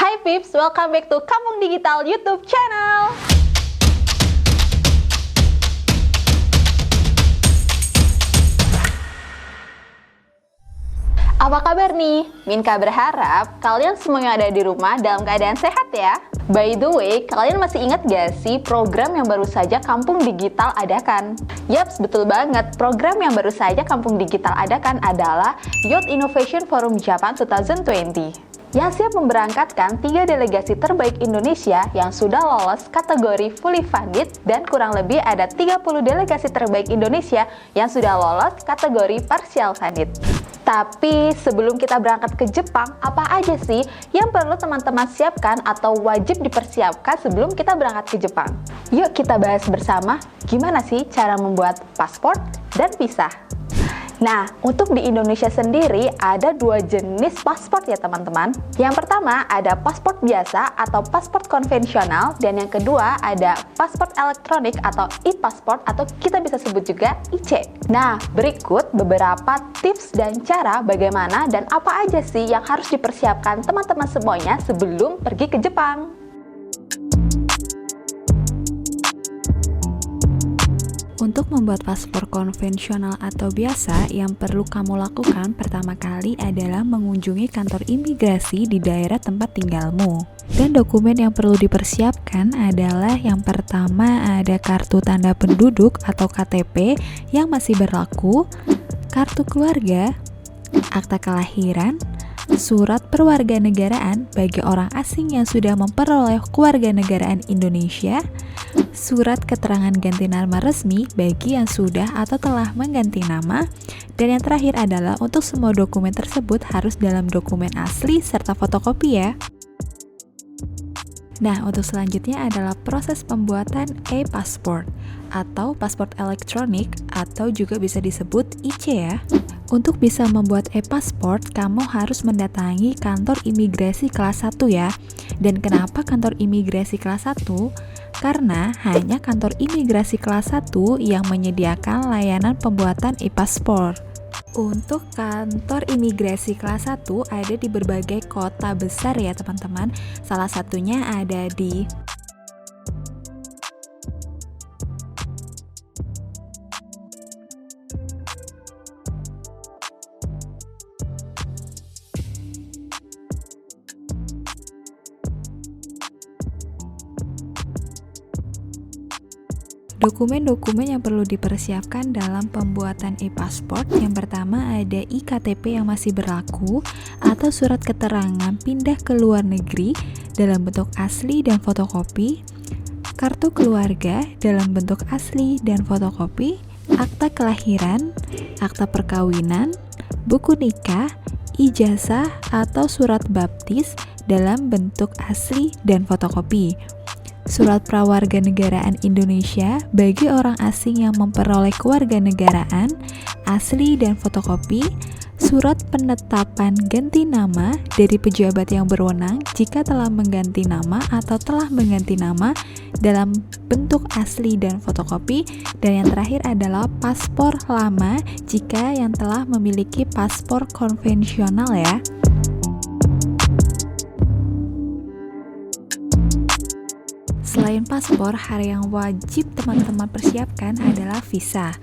Hai Pips, welcome back to Kampung Digital YouTube channel. Apa kabar nih? Minka berharap kalian semua yang ada di rumah dalam keadaan sehat ya. By the way, kalian masih ingat gak sih program yang baru saja Kampung Digital adakan? Yaps, betul banget. Program yang baru saja Kampung Digital adakan adalah Youth Innovation Forum Japan 2020. Yang siap memberangkatkan 3 delegasi terbaik Indonesia yang sudah lolos kategori fully funded dan kurang lebih ada 30 delegasi terbaik Indonesia yang sudah lolos kategori partial funded. Tapi sebelum kita berangkat ke Jepang, apa aja sih yang perlu teman-teman siapkan atau wajib dipersiapkan sebelum kita berangkat ke Jepang? Yuk kita bahas bersama gimana sih cara membuat paspor dan visa. Nah, untuk di Indonesia sendiri ada 2 jenis paspor ya teman-teman. Yang pertama ada paspor biasa atau paspor konvensional, dan yang kedua ada paspor elektronik atau e-paspor atau kita bisa sebut juga IC. Nah, berikut beberapa tips dan cara bagaimana dan apa aja sih yang harus dipersiapkan teman-teman semuanya sebelum pergi ke Jepang. Untuk membuat paspor konvensional atau biasa, yang perlu kamu lakukan pertama kali adalah mengunjungi kantor imigrasi di daerah tempat tinggalmu. Dan dokumen yang perlu dipersiapkan adalah yang pertama ada kartu tanda penduduk atau KTP yang masih berlaku, kartu keluarga, akta kelahiran, surat perwarganegaraan bagi orang asing yang sudah memperoleh kewarganegaraan Indonesia, surat keterangan ganti nama resmi bagi yang sudah atau telah mengganti nama, dan yang terakhir adalah untuk semua dokumen tersebut harus dalam dokumen asli serta fotokopi ya. Nah, untuk selanjutnya adalah proses pembuatan e-passport atau paspor elektronik atau juga bisa disebut IC ya. Untuk bisa membuat e-passport, kamu harus mendatangi kantor imigrasi kelas 1 ya. Dan kenapa kantor imigrasi kelas 1? Karena hanya kantor imigrasi kelas 1 yang menyediakan layanan pembuatan e-passport. Untuk kantor imigrasi kelas 1 ada di berbagai kota besar ya teman-teman. Salah satunya ada di dokumen-dokumen yang perlu dipersiapkan dalam pembuatan e-passport. Yang pertama ada iktp yang masih berlaku atau surat keterangan pindah ke luar negeri dalam bentuk asli dan fotokopi, kartu keluarga dalam bentuk asli dan fotokopi, akta kelahiran, akta perkawinan, buku nikah, ijazah atau surat baptis dalam bentuk asli dan fotokopi, surat prawarganegaraan Indonesia bagi orang asing yang memperoleh kewarganegaraan asli dan fotokopi, surat penetapan ganti nama dari pejabat yang berwenang jika telah mengganti nama atau telah mengganti nama dalam bentuk asli dan fotokopi, dan yang terakhir adalah paspor lama jika yang telah memiliki paspor konvensional ya. Selain paspor, hal yang wajib teman-teman persiapkan adalah visa.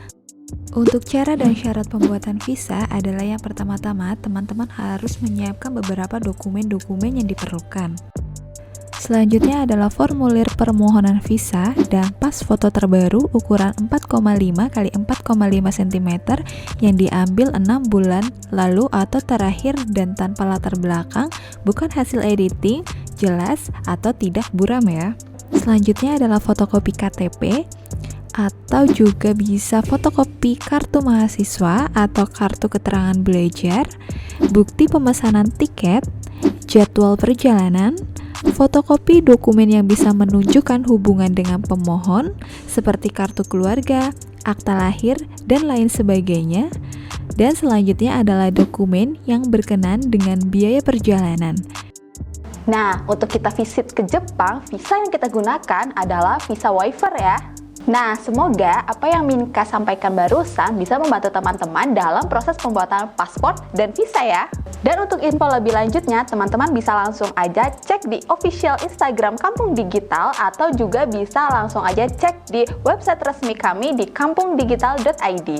Untuk cara dan syarat pembuatan visa adalah yang pertama-tama teman-teman harus menyiapkan beberapa dokumen-dokumen yang diperlukan. Selanjutnya adalah formulir permohonan visa dan pas foto terbaru ukuran 4,5 x 4,5 cm yang diambil 6 bulan lalu atau terakhir dan tanpa latar belakang, bukan hasil editing, jelas atau tidak buram ya. Selanjutnya adalah fotokopi KTP atau juga bisa fotokopi kartu mahasiswa atau kartu keterangan belajar, bukti pemesanan tiket, jadwal perjalanan, fotokopi dokumen yang bisa menunjukkan hubungan dengan pemohon seperti kartu keluarga, akta lahir, dan lain sebagainya. Dan selanjutnya adalah dokumen yang berkenan dengan biaya perjalanan. Nah, untuk kita visit ke Jepang, visa yang kita gunakan adalah visa waiver ya. Nah, semoga apa yang Minka sampaikan barusan bisa membantu teman-teman dalam proses pembuatan paspor dan visa ya. Dan untuk info lebih lanjutnya, teman-teman bisa langsung aja cek di official Instagram Kampung Digital atau juga bisa langsung aja cek di website resmi kami di kampungdigital.id.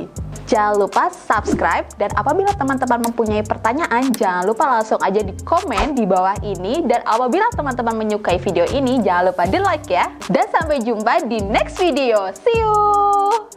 Jangan lupa subscribe, dan apabila teman-teman mempunyai pertanyaan, jangan lupa langsung aja di komen di bawah ini. Dan apabila teman-teman menyukai video ini, jangan lupa di like ya. Dan sampai jumpa di next video. See you!